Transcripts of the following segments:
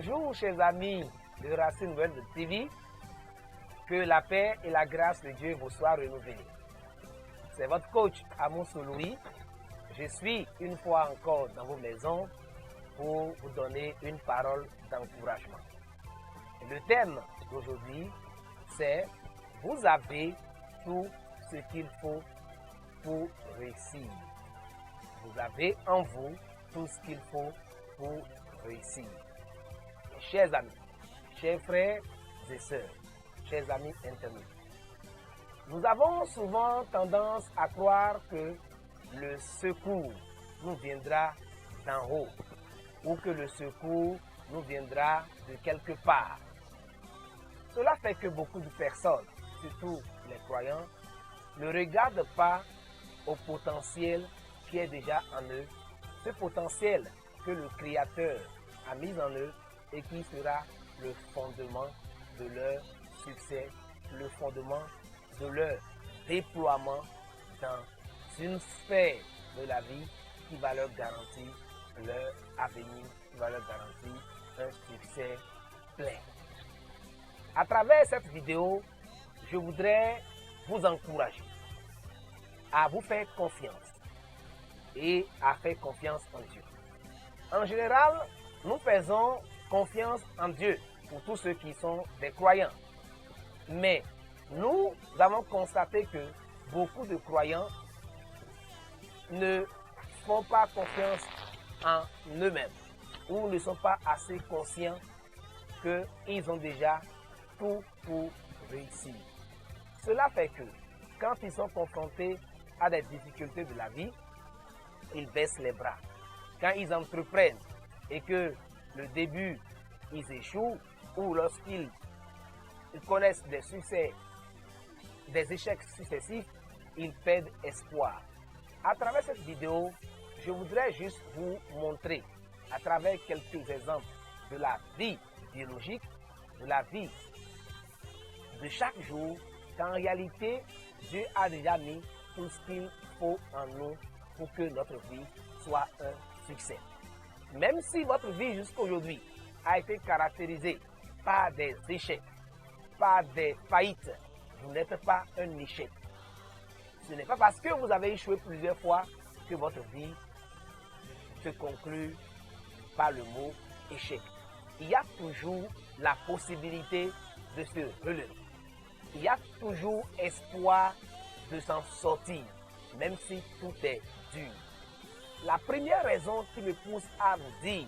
Bonjour chers amis de Racine Nouvelle TV, que la paix et la grâce de Dieu vous soient renouvelées. C'est votre coach Amoussou Louis. Je suis une fois encore dans vos maisons pour vous donner une parole d'encouragement. Le thème d'aujourd'hui, c'est « Vous avez tout ce qu'il faut pour réussir ». Vous avez en vous tout ce qu'il faut pour réussir. Chers amis, chers frères et sœurs, chers amis internautes, nous avons souvent tendance à croire que le secours nous viendra d'en haut ou que le secours nous viendra de quelque part. Cela fait que beaucoup de personnes, surtout les croyants, ne regardent pas au potentiel qui est déjà en eux, ce potentiel que le Créateur a mis en eux et qui sera le fondement de leur succès, le fondement de leur déploiement dans une sphère de la vie qui va leur garantir leur avenir, qui va leur garantir un succès plein. À travers cette vidéo, je voudrais vous encourager à vous faire confiance et à faire confiance en Dieu. En général, nous faisons confiance en Dieu pour tous ceux qui sont des croyants. Mais nous avons constaté que beaucoup de croyants ne font pas confiance en eux-mêmes ou ne sont pas assez conscients qu'ils ont déjà tout pour réussir. Cela fait que quand ils sont confrontés à des difficultés de la vie, ils baissent les bras. Quand ils entreprennent et que le début, ils échouent ou lorsqu'ils connaissent des succès, des échecs successifs, ils perdent espoir. À travers cette vidéo, je voudrais juste vous montrer, à travers quelques exemples de la vie biologique, de la vie de chaque jour, qu'en réalité, Dieu a déjà mis tout ce qu'il faut en nous pour que notre vie soit un succès. Même si votre vie jusqu'à aujourd'hui a été caractérisée par des échecs, par des faillites, vous n'êtes pas un échec. Ce n'est pas parce que vous avez échoué plusieurs fois que votre vie se conclut par le mot échec. Il y a toujours la possibilité de se relever. Il y a toujours espoir de s'en sortir, même si tout est dur. La première raison qui me pousse à vous dire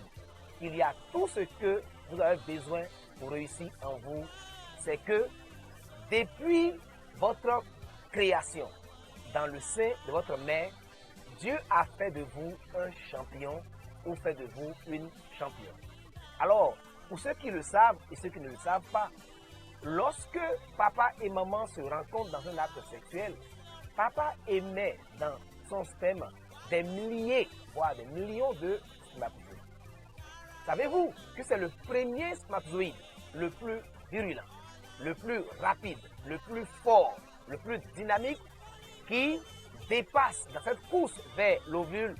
qu'il y a tout ce que vous avez besoin pour réussir en vous, c'est que depuis votre création, dans le sein de votre mère, Dieu a fait de vous un champion ou fait de vous une championne. Alors, pour ceux qui le savent et ceux qui ne le savent pas, lorsque papa et maman se rencontrent dans un acte sexuel, papa émet dans son sperme des milliers, voire des millions de spermatozoïdes. Savez-vous que c'est le premier spermatozoïde le plus virulent, le plus rapide, le plus fort, le plus dynamique qui dépasse dans cette course vers l'ovule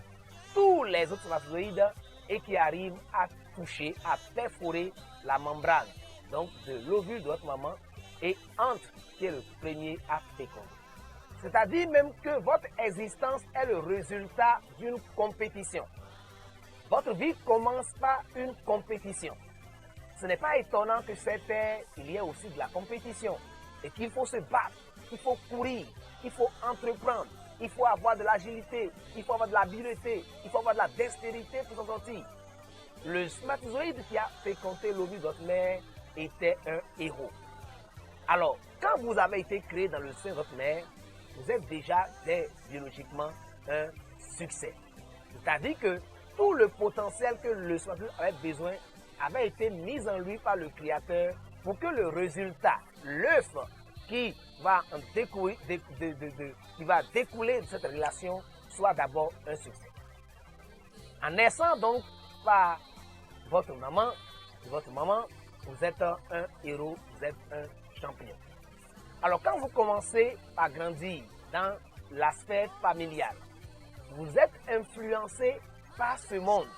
tous les autres spermatozoïdes et qui arrive à toucher, à perforer la membrane donc de l'ovule de votre maman et entre qui est le premier à féconder. C'est-à-dire même que votre existence est le résultat d'une compétition. Votre vie commence par une compétition. Ce n'est pas étonnant que cette terre, il y ait aussi de la compétition et qu'il faut se battre, qu'il faut courir, qu'il faut entreprendre, il faut avoir de l'agilité, il faut avoir de l'habileté, il faut avoir de la dextérité pour s'en sortir. Le spermatozoïde qui a fécondé l'ovule de votre mère était un héros. Alors, quand vous avez été créé dans le sein de votre mère, vous êtes déjà biologiquement un succès. C'est-à-dire que tout le potentiel que le spermatozoïde avait besoin avait été mis en lui par le Créateur pour que le résultat, l'œuf qui va découler de cette relation, soit d'abord un succès. En naissant donc par votre maman, vous êtes un héros, vous êtes un champion. Alors quand vous commencez à grandir dans la sphère familiale, vous êtes influencé par ce monde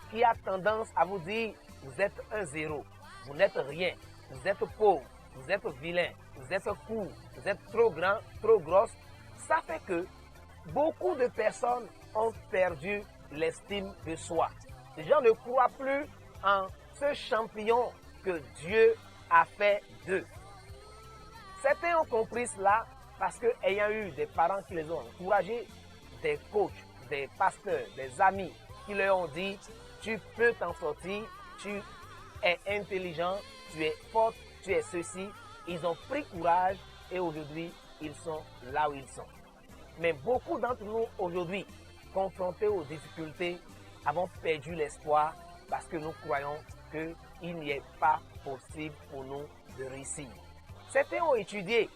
qui a tendance à vous dire vous êtes un zéro, vous n'êtes rien, vous êtes pauvre, vous êtes vilain, vous êtes court, vous êtes trop grand, trop grosse, ça fait que beaucoup de personnes ont perdu l'estime de soi. Les gens ne croient plus en ce champignon que Dieu a fait d'eux. Certains ont compris cela parce que, ayant eu des parents qui les ont encouragés, des coachs, des pasteurs, des amis qui leur ont dit « tu peux t'en sortir, tu es intelligent, tu es forte, tu es ceci », ils ont pris courage et aujourd'hui, ils sont là où ils sont. Mais beaucoup d'entre nous aujourd'hui, confrontés aux difficultés, avons perdu l'espoir parce que nous croyons qu'il n'y est pas possible pour nous de réussir. Certains ont étudié,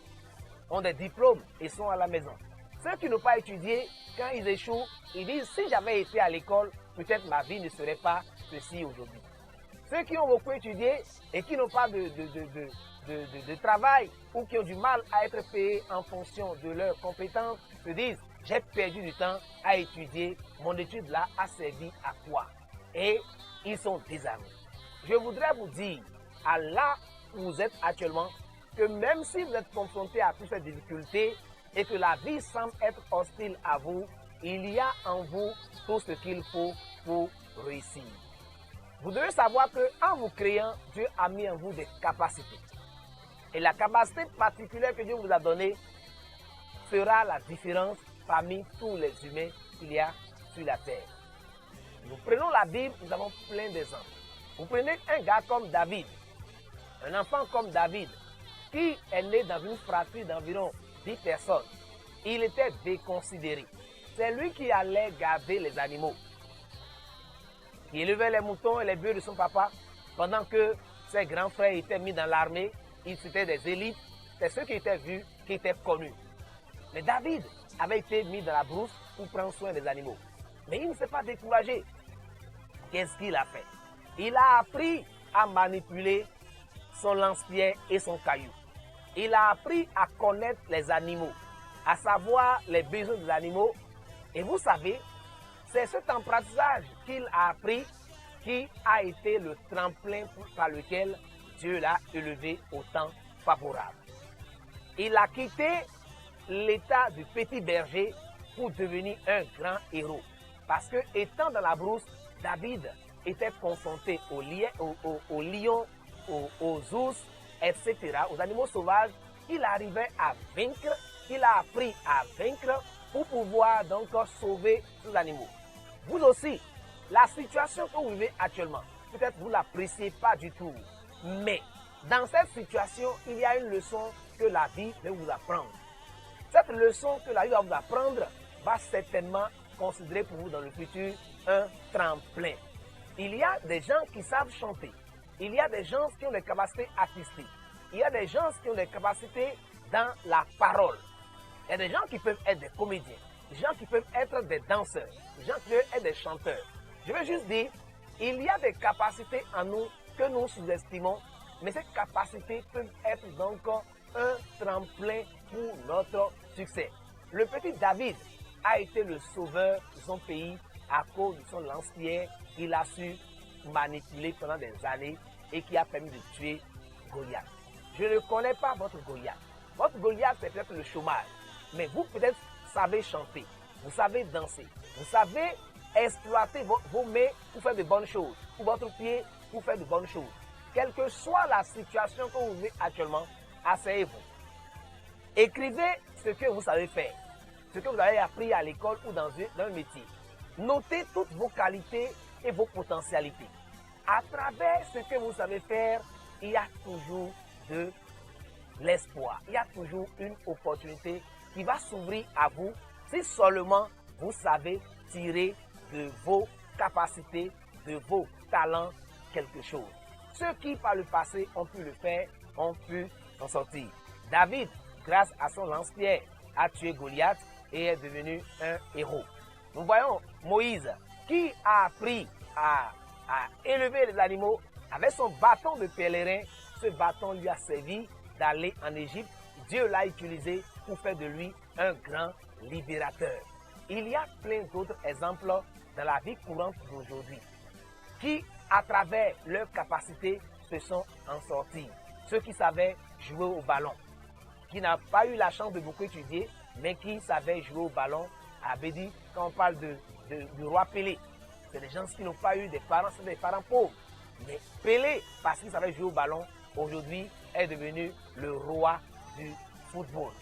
ont des diplômes et sont à la maison. Ceux qui n'ont pas étudié, quand ils échouent, ils disent « si j'avais été à l'école, peut-être ma vie ne serait pas ceci aujourd'hui ». Ceux qui ont beaucoup étudié et qui n'ont pas de travail ou qui ont du mal à être payés en fonction de leurs compétences se disent « j'ai perdu du temps à étudier, mon étude là a servi à quoi ?» Et ils sont désarmés. Je voudrais vous dire, à là où vous êtes actuellement, que même si vous êtes confronté à toutes ces difficultés et que la vie semble être hostile à vous, il y a en vous tout ce qu'il faut pour réussir. Vous devez savoir qu'en vous créant, Dieu a mis en vous des capacités. Et la capacité particulière que Dieu vous a donnée fera la différence parmi tous les humains qu'il y a sur la terre. Nous prenons la Bible, nous avons plein d'exemples. Vous prenez un gars comme David, un enfant comme David, qui est né dans une fratrie d'environ 10 personnes. Il était déconsidéré. C'est lui qui allait garder les animaux, qui élevait les moutons et les bœufs de son papa, pendant que ses grands frères étaient mis dans l'armée. Ils étaient des élites, c'est ceux qui étaient vus, qui étaient connus. Mais David avait été mis dans la brousse pour prendre soin des animaux. Mais il ne s'est pas découragé. Qu'est-ce qu'il a fait? Il a appris à manipuler son lance-pierre et son caillou. Il a appris à connaître les animaux, à savoir les besoins des animaux. Et vous savez, c'est cet apprentissage qu'il a appris qui a été le tremplin par lequel Dieu l'a élevé au temps favorable. Il a quitté l'état du petit berger pour devenir un grand héros. Parce que, étant dans la brousse, David était confronté aux lions, aux ours, etc., aux animaux sauvages. Il arrivait à vaincre, il a appris à vaincre pour pouvoir donc sauver les animaux. Vous aussi, la situation que vous vivez actuellement, peut-être vous ne l'appréciez pas du tout, mais dans cette situation, il y a une leçon que la vie va vous apprendre. Cette leçon que la vie va vous apprendre va certainement considérer pour vous dans le futur un tremplin. Il y a des gens qui savent chanter. Il y a des gens qui ont des capacités artistiques. Il y a des gens qui ont des capacités dans la parole. Il y a des gens qui peuvent être des comédiens, des gens qui peuvent être des danseurs, des gens qui peuvent être des chanteurs. Je veux juste dire, il y a des capacités en nous que nous sous-estimons, mais ces capacités peuvent être donc un tremplin pour notre succès. Le petit David a été le sauveur de son pays à cause de son lance-pierre qu'il a su manipuler pendant des années et qui a permis de tuer Goliath. Je ne connais pas votre Goliath. Votre Goliath, c'est peut-être le chômage. Mais vous, peut-être, savez chanter, vous savez danser, vous savez exploiter vos mains pour faire de bonnes choses, ou votre pied pour faire de bonnes choses. Quelle que soit la situation que vous vivez actuellement, asseyez-vous. Écrivez ce que vous savez faire, ce que vous avez appris à l'école ou dans un métier. Notez toutes vos qualités et vos potentialités. À travers ce que vous savez faire, il y a toujours de l'espoir. Il y a toujours une opportunité qui va s'ouvrir à vous si seulement vous savez tirer de vos capacités, de vos talents quelque chose. Ceux qui par le passé ont pu le faire, ont pu s'en sortir. David, grâce à son lance-pierre, a tué Goliath et est devenu un héros. Nous voyons Moïse qui a appris à élever les animaux avec son bâton de pèlerin. Ce bâton lui a servi d'aller en Égypte. Dieu l'a utilisé pour faire de lui un grand libérateur. Il y a plein d'autres exemples dans la vie courante d'aujourd'hui qui, à travers leur capacité, se sont en sortis. Ceux qui savaient jouer au ballon, qui n'ont pas eu la chance de beaucoup étudier, mais qui savaient jouer au ballon. Abedi, quand on parle du roi Pelé, c'est des gens qui n'ont pas eu des parents, c'est des parents pauvres. Mais Pelé, parce qu'il savait jouer au ballon, aujourd'hui est devenu le roi du football.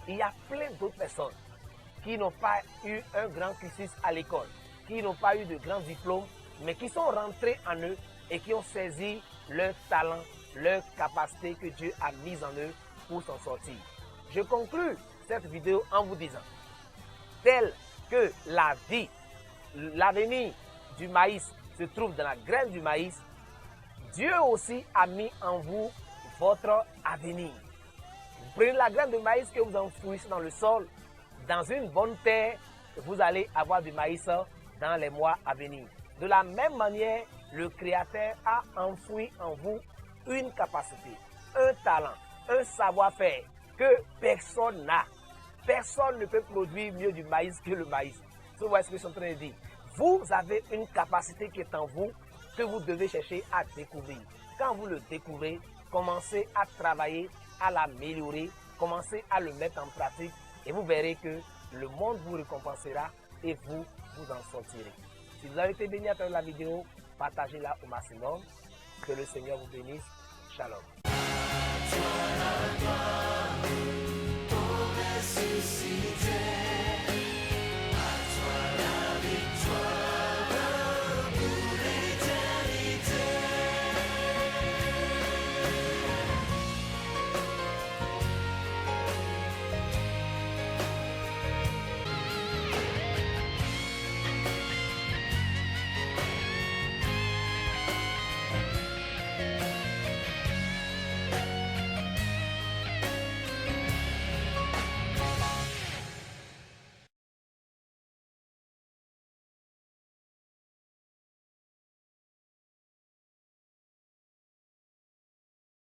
Il y a plein d'autres personnes qui n'ont pas eu un grand cursus à l'école, qui n'ont pas eu de grands diplômes, mais qui sont rentrés en eux et qui ont saisi leur talent, leur capacité que Dieu a mise en eux pour s'en sortir. Je conclus cette vidéo en vous disant, tel que la vie, l'avenir du maïs se trouve dans la graine du maïs, Dieu aussi a mis en vous votre avenir. Vous prenez la graine de maïs que vous enfouissez dans le sol, dans une bonne terre, vous allez avoir du maïs dans les mois à venir. De la même manière, le Créateur a enfoui en vous une capacité, un talent, un savoir-faire que personne n'a. Personne ne peut produire mieux du maïs que le maïs. Vous voyez ce que je suis en train de dire. Vous avez une capacité qui est en vous que vous devez chercher à découvrir. Quand vous le découvrez, commencez à travailler, à l'améliorer, commencez à le mettre en pratique et vous verrez que le monde vous récompensera et vous en sortirez. Si vous avez été béni à travers la vidéo, partagez-la au maximum. Que le Seigneur vous bénisse. Shalom.